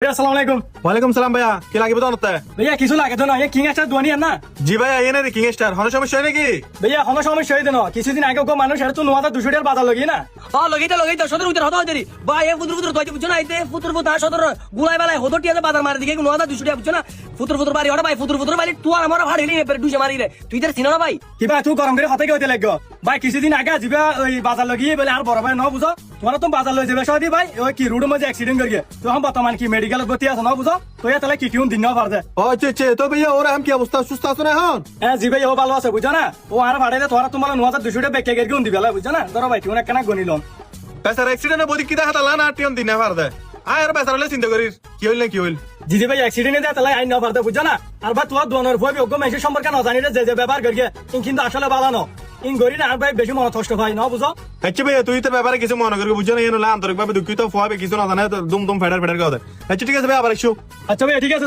ভাইয়া আসসালামু আলাইকুম। ওয়ালাইকুম সালাম ভাইয়া, কি লাগবে তো নতে? ভাইয়া কিছু লাগে তো না, কিং স্টার দোয়ানি আর না? জি ভাইয়া, এনে রে কিং স্টার, হন সমস্যা হয় নাকি? ভাইয়া কোনো সমস্যা হইতে না, কিছুদিন আগে মানুষ এটা তো 9200 বাজার লগি না। লগাইতে সদর উত্তর হতো দেরি ভাই ফুতুর ফুতুর তো বুঝছো না আইতে ফুতুর ফুতুর সদর গুলাই বেলায় হতো টিয়াতে বাজার মারি দিকে 9200 টাকা বুঝছো না ফুতুর ফুতুর বাড়ি ওটা ভাই ফুতুর ফুতুর বাড়ি তুই আমার ভাড়িলি এবারে দুইশে মারি রে তুই তার চিনো না ভাই কিবা তুই গরম করে হাতে হইতে লাগবে ভাই। কিছুদিন আগে যাবে ওই বাজার লগিয়ে বলে আর বড় ভাই ন বুঝো, তোমার তো বাজার লই যাবে সদি ভাই। ওই কি রোড মধ্যে অ্যাক্সিডেন্ট করিয়ে তুই এখন বর্তমান কি মেডিকেল ভর্তি আছে ন বুঝো, তুই তাহলে কি কিউন দিন পার দে। ও আচ্ছা, তো ভাইয়া ওরা কি অবস্থা, সুস্থ আছে না এখন? হ্যাঁ জি ভাই ও ভালো আছে বুঝছো না। ও আর ভাড়াইলে তোরা তোমার 9200 টাকা বেকে গের কিউন দিবে বুঝছো না। ধরো ভাই কিউন একখানা গনিলম বেচারা অ্যাক্সিডেন্টে বদি কি দেখা তালা না টিয়ন দিন না পার দে। আয় আর বেচারা হলে চিন্তা করিস কি হইল না কি হইল। জি ভাই অ্যাক্সিডেন্টে দেয় তাহলে আইন না পারতে বুঝছো না। আর ভাই তোমার দোনের ভয় অজ্ঞ মেসের সম্পর্কে না জানি যে ব্যবহার করিয়ে কিন্তু আসলে ভালো ন ইন গরি না। আর ভাই বেশি মনে কষ্ট ভাই ন বুঝো। আচ্ছা ভাইয়া, তুই তো ব্যাপারে কিছু মনে করবি বুঝছো না, এনে আন্তরিক ভাবে দুঃখিত, ফুয়াবে কিছু না জানে দুম দুম ফেডার ফেডার কথা। আচ্ছা ঠিক আছে ভাই, আবার এসো। আচ্ছা ভাই ঠিক আছে।